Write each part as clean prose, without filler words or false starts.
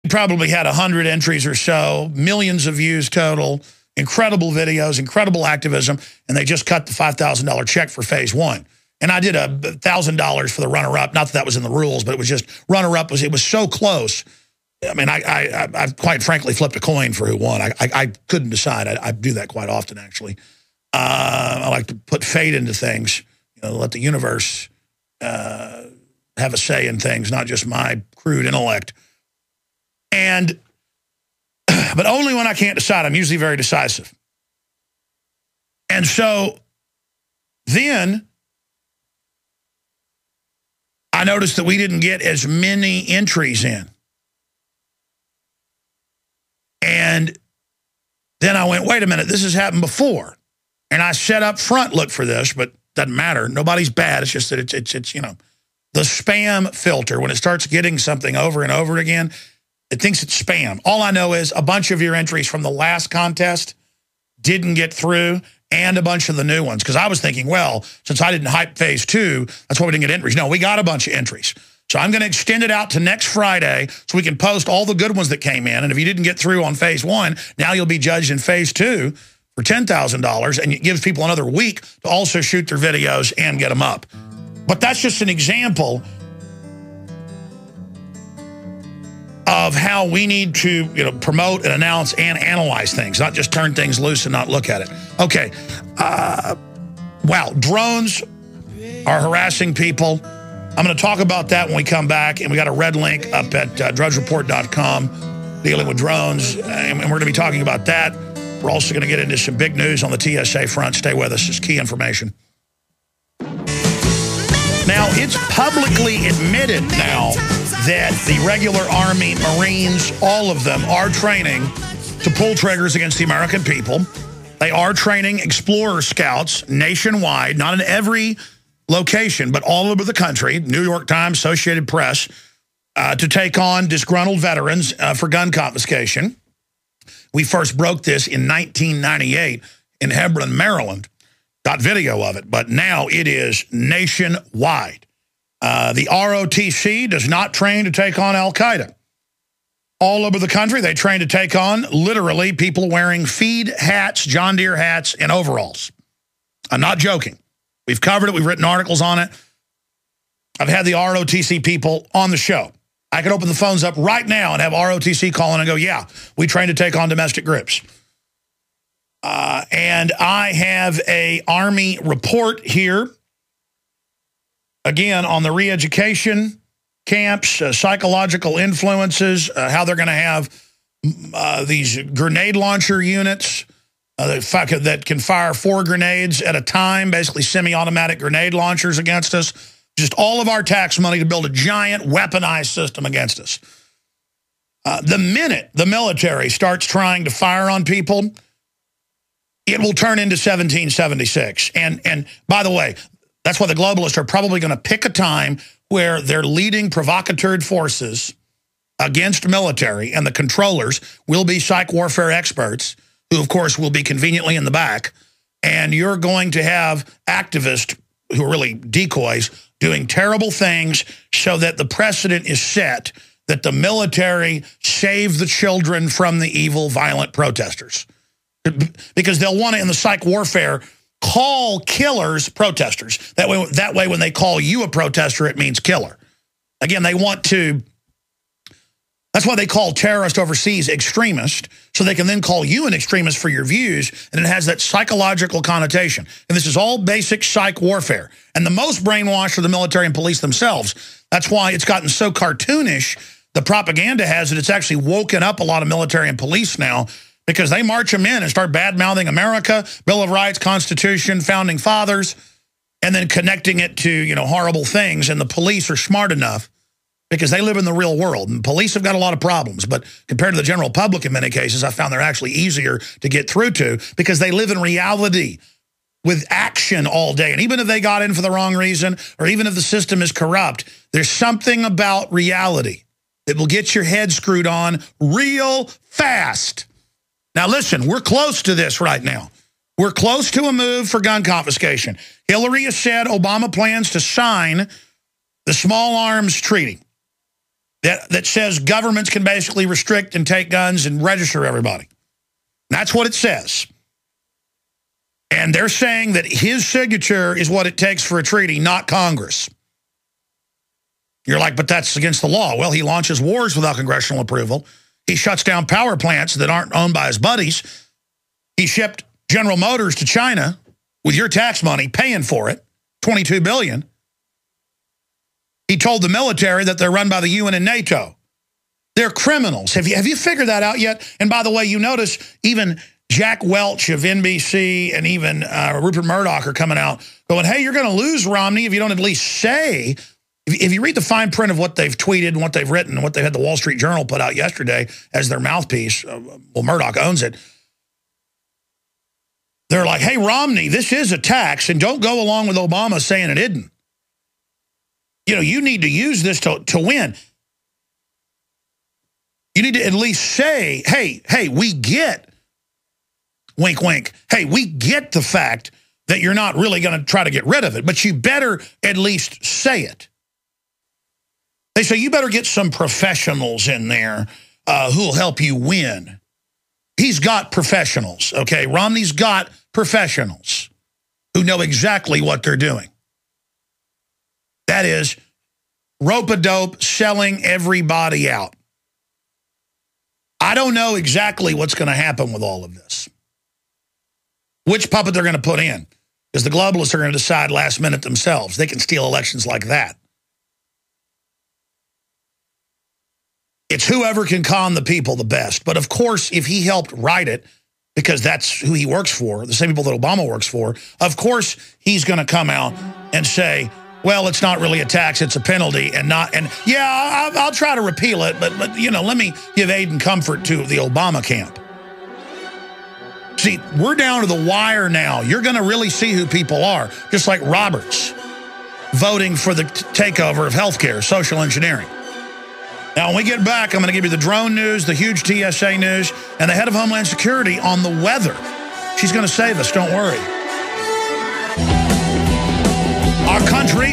probably had 100 entries or so, millions of views total, incredible videos, incredible activism, and they just cut the $5,000 check for phase 1. And I did $1,000 for the runner-up. Not that that was in the rules, but it was just runner-up. It was so close. I mean, I quite frankly flipped a coin for who won. I couldn't decide. I do that quite often, actually. I like to put fate into things, let the universe have a say in things, not just my crude intellect. But only when I can't decide. I'm usually very decisive. And so then I noticed that we didn't get as many entries in. And then I went, wait a minute, this has happened before. And I said up front, look for this, but doesn't matter. Nobody's bad. It's just that it's the spam filter, when it starts getting something over and over again, it thinks it's spam. All I know is a bunch of your entries from the last contest didn't get through, and a bunch of the new ones. Because I was thinking, well, since I didn't hype phase 2, that's why we didn't get entries. No, we got a bunch of entries. So I'm going to extend it out to next Friday so we can post all the good ones that came in. And if you didn't get through on phase 1, now you'll be judged in phase 2 for $10,000. And it gives people another week to also shoot their videos and get them up. But that's just an example of how we need to promote and announce and analyze things, not just turn things loose and not look at it. Okay. Wow. Drones are harassing people. I'm going to talk about that when we come back, and we got a red link up at drudgereport.com dealing with drones, and we're going to be talking about that. We're also going to get into some big news on the TSA front. Stay with us. It's key information. Now, it's publicly admitted now that the regular Army, Marines, all of them are training to pull triggers against the American people. They are training Explorer Scouts nationwide, not in every location, but all over the country, New York Times, Associated Press, to take on disgruntled veterans for gun confiscation. We first broke this in 1998 in Hebron, Maryland. Got video of it, but now it is nationwide. The ROTC does not train to take on Al-Qaeda. All over the country, they train to take on, literally, people wearing feed hats, John Deere hats, and overalls. I'm not joking. We've covered it. We've written articles on it. I've had the ROTC people on the show. I could open the phones up right now and have ROTC call in and go, yeah, we train to take on domestic groups. And I have a Army report here, again, on the re-education camps, psychological influences, how they're going to have these grenade launcher units that can fire 4 grenades at a time, basically semi-automatic grenade launchers against us. Just all of our tax money to build a giant weaponized system against us. The minute the military starts trying to fire on people, it will turn into 1776. And by the way, that's why the globalists are probably going to pick a time where their leading provocateur forces against military and the controllers will be psych warfare experts, who, of course, will be conveniently in the back. And you're going to have activists who are really decoys doing terrible things so that the precedent is set that the military save the children from the evil, violent protesters. Because they'll want to, in the psych warfare, call killers protesters. That way, when they call you a protester, it means killer. Again, they want to... That's why they call terrorist overseas extremist, so they can then call you an extremist for your views, and it has that psychological connotation. And this is all basic psych warfare. And the most brainwashed are the military and police themselves. That's why it's gotten so cartoonish. The propaganda has it. It's actually woken up a lot of military and police now, because they march them in and start bad-mouthing America, Bill of Rights, Constitution, Founding Fathers, and then connecting it to, horrible things. And the police are smart enough, because they live in the real world. And police have got a lot of problems, but compared to the general public in many cases, I found they're actually easier to get through to, because they live in reality with action all day. And even if they got in for the wrong reason, or even if the system is corrupt, there's something about reality that will get your head screwed on real fast. Now listen, we're close to this right now. We're close to a move for gun confiscation. Hillary has said Obama plans to sign the small arms treaty. that says governments can basically restrict and take guns and register everybody. That's what it says. And they're saying that his signature is what it takes for a treaty, not Congress. You're like, but that's against the law. Well, he launches wars without congressional approval. He shuts down power plants that aren't owned by his buddies. He shipped General Motors to China with your tax money, paying for it, $22 billion. He told the military that they're run by the UN and NATO. They're criminals. Have you figured that out yet? And by the way, you notice even Jack Welch of NBC and even Rupert Murdoch are coming out going, hey, you're going to lose, Romney, if you don't at least say. If you read the fine print of what they've tweeted and what they've written and what they had the Wall Street Journal put out yesterday as their mouthpiece, well, Murdoch owns it. They're like, hey, Romney, this is a tax, and don't go along with Obama saying it isn't. You know, you need to use this to win. You need to at least say, hey, we get, wink, wink, hey, we get the fact that you're not really going to try to get rid of it, but you better at least say it. They say you better get some professionals in there who'll help you win. He's got professionals, okay? Romney's got professionals who know exactly what they're doing. That is rope-a-dope, selling everybody out. I don't know exactly what's going to happen with all of this. Which puppet they're going to put in. Because the globalists are going to decide last minute themselves. They can steal elections like that. It's whoever can con the people the best. But of course, if he helped write it, because that's who he works for, the same people that Obama works for, of course he's going to come out and say, well, it's not really a tax, it's a penalty, and yeah, I'll try to repeal it, but you know, let me give aid and comfort to the Obama camp. See, we're down to the wire now. You're going to really see who people are, just like Roberts voting for the takeover of healthcare, social engineering. Now, when we get back, I'm going to give you the drone news, the huge TSA news, and the head of Homeland Security on the weather. She's going to save us, don't worry. Our country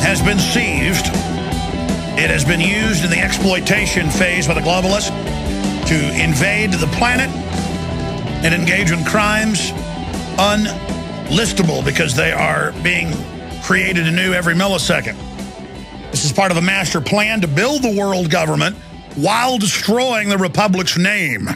has been seized. It has been used in the exploitation phase by the globalists to invade the planet and engage in crimes unlistable because they are being created anew every millisecond. This is part of a master plan to build the world government while destroying the Republic's name.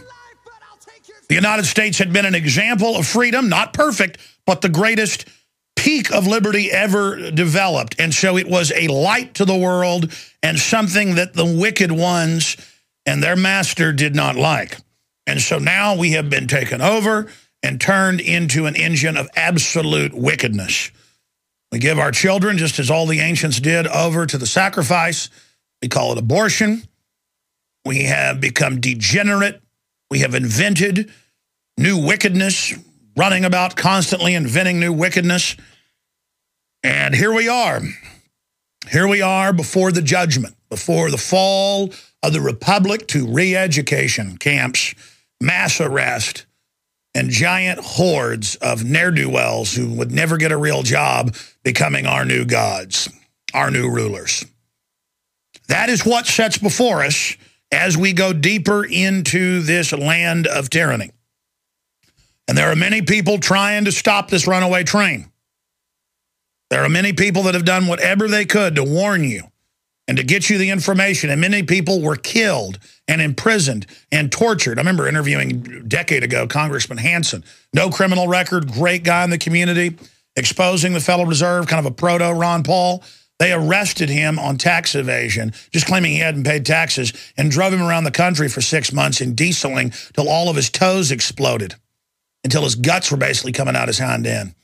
The United States had been an example of freedom, not perfect, but the greatest peak of liberty ever developed. And so it was a light to the world and something that the wicked ones and their master did not like. And so now we have been taken over and turned into an engine of absolute wickedness. We give our children, just as all the ancients did, over to the sacrifice. We call it abortion. We have become degenerate. We have invented new wickedness, running about constantly inventing new wickedness. And here we are. Here we are before the judgment, before the fall of the Republic to re-education camps, mass arrest, and giant hordes of ne'er-do-wells who would never get a real job becoming our new gods, our new rulers. That is what sets before us as we go deeper into this land of tyranny. And there are many people trying to stop this runaway train. There are many people that have done whatever they could to warn you and to get you the information. And many people were killed and imprisoned and tortured. I remember interviewing a decade ago Congressman Hansen. No criminal record, great guy in the community, exposing the Federal Reserve, kind of a proto-Ron Paul. They arrested him on tax evasion, just claiming he hadn't paid taxes, and drove him around the country for 6 months in dieseling till all of his toes exploded, until his guts were basically coming out his hind end.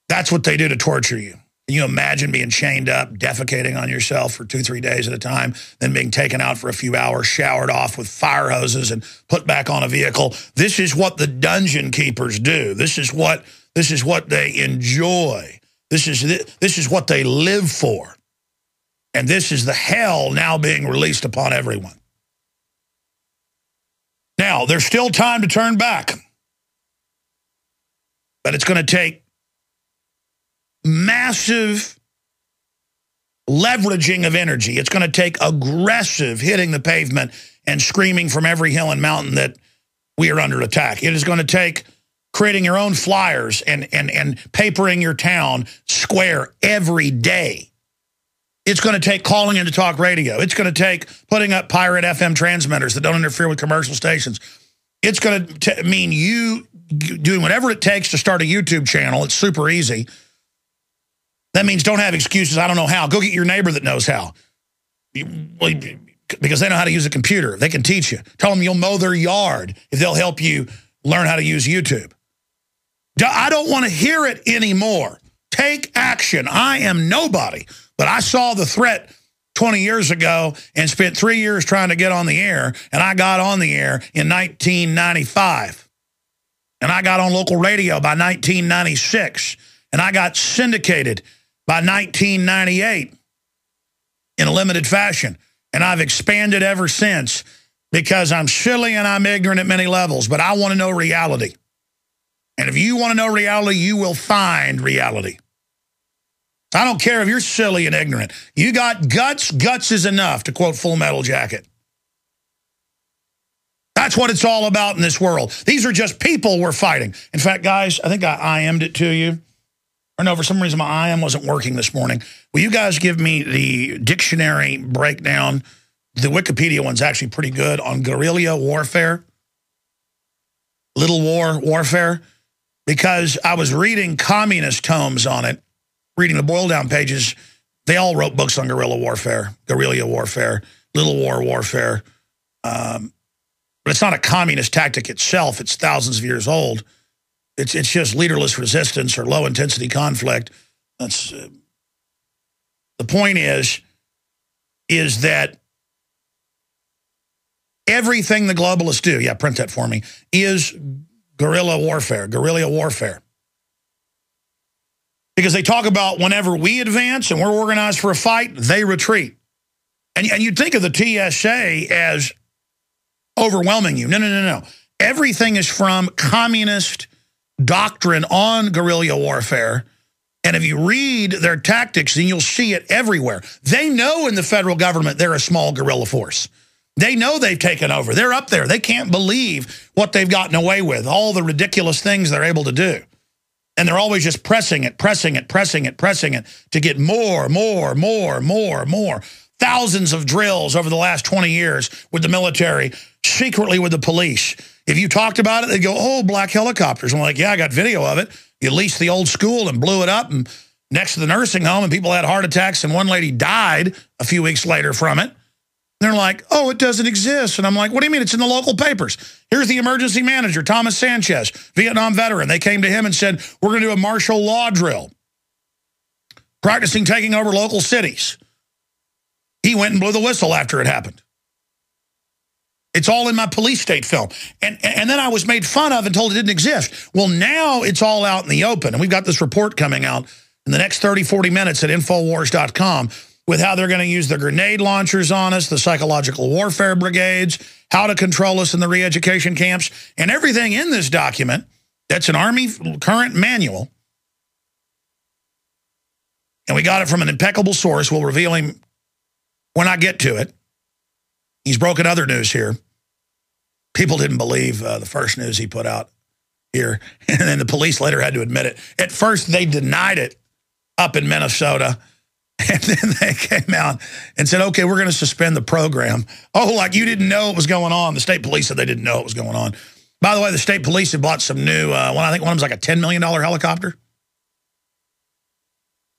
That's what they do to torture you. Can you imagine being chained up, defecating on yourself for 2-3 days at a time, then being taken out for a few hours, showered off with fire hoses, and put back on a vehicle? This is what the dungeon keepers do. This is what they enjoy. This is what they live for. And this is the hell now being released upon everyone. Now, there's still time to turn back. But it's going to take massive leveraging of energy. It's going to take aggressive hitting the pavement and screaming from every hill and mountain that we are under attack. It is going to take creating your own flyers and papering your town square every day. It's going to take calling into talk radio. It's going to take putting up pirate FM transmitters that don't interfere with commercial stations. It's going to mean you doing whatever it takes to start a YouTube channel. It's super easy. That means don't have excuses. I don't know how. Go get your neighbor that knows how. Because they know how to use a computer. They can teach you. Tell them you'll mow their yard if they'll help you learn how to use YouTube. I don't want to hear it anymore. Take action. I am nobody. But I saw the threat 20 years ago and spent 3 years trying to get on the air, and I got on the air in 1995. And I got on local radio by 1996. And I got syndicated by 1998 in a limited fashion. And I've expanded ever since because I'm silly and I'm ignorant at many levels, but I want to know reality. And if you want to know reality, you will find reality. I don't care if you're silly and ignorant. You got guts. Guts is enough, to quote Full Metal Jacket. That's what it's all about in this world. These are just people we're fighting. In fact, guys, I think I IM'd it to you. Or no, for some reason my IM wasn't working this morning. Will you guys give me the dictionary breakdown? The Wikipedia one's actually pretty good on guerrilla warfare. Little war warfare. Because I was reading communist tomes on it. Reading the boil down pages, they all wrote books on guerrilla warfare, little war warfare. But it's not a communist tactic itself. It's thousands of years old. It's just leaderless resistance or low-intensity conflict. That's the point is that everything the globalists do, yeah, print that for me, is guerrilla warfare. Because they talk about whenever we advance and we're organized for a fight, they retreat. And you'd think of the TSA as overwhelming you. No. Everything is from communist doctrine on guerrilla warfare. And if you read their tactics, then you'll see it everywhere. They know in the federal government they're a small guerrilla force. They know they've taken over. They're up there. They can't believe what they've gotten away with, all the ridiculous things they're able to do. And they're always just pressing it to get more. Thousands of drills over the last 20 years with the military, secretly with the police. If you talked about it, they'd go, oh, black helicopters. I'm like, yeah, I got video of it. You leased the old school and blew it up and next to the nursing home, and people had heart attacks, and one lady died a few weeks later from it. They're like, oh, it doesn't exist. And I'm like, what do you mean? It's in the local papers. Here's the emergency manager, Thomas Sanchez, Vietnam veteran. They came to him and said, we're going to do a martial law drill, practicing taking over local cities. He went and blew the whistle after it happened. It's all in my police state film. And then I was made fun of and told it didn't exist. Well, now it's all out in the open. And we've got this report coming out in the next 30, 40 minutes at Infowars.com with how they're going to use the grenade launchers on us, the psychological warfare brigades, how to control us in the re-education camps, and everything in this document. That's an Army current manual. And we got it from an impeccable source. We'll reveal him when I get to it. He's broken other news here. People didn't believe the first news he put out here. And then the police later had to admit it. At first, they denied it up in Minnesota. And then they came out and said, okay, we're going to suspend the program. Oh, like you didn't know it was going on. The state police said they didn't know it was going on. By the way, the state police had bought some new, I think one of them was like a $10 million helicopter.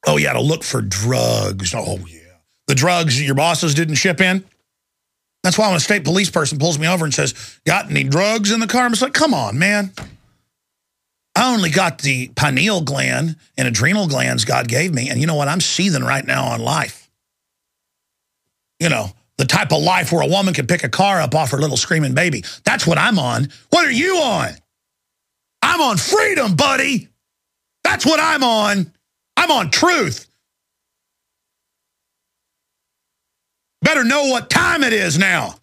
Oh, yeah, to look for drugs. Oh, yeah. The drugs your bosses didn't ship in. That's why when a state police person pulls me over and says, got any drugs in the car? I'm just like, come on, man. I only got the pineal gland and adrenal glands God gave me. And you know what? I'm seething right now on life. You know, the type of life where a woman can pick a car up off her little screaming baby. That's what I'm on. What are you on? I'm on freedom, buddy. That's what I'm on. I'm on truth. Better know what time it is now.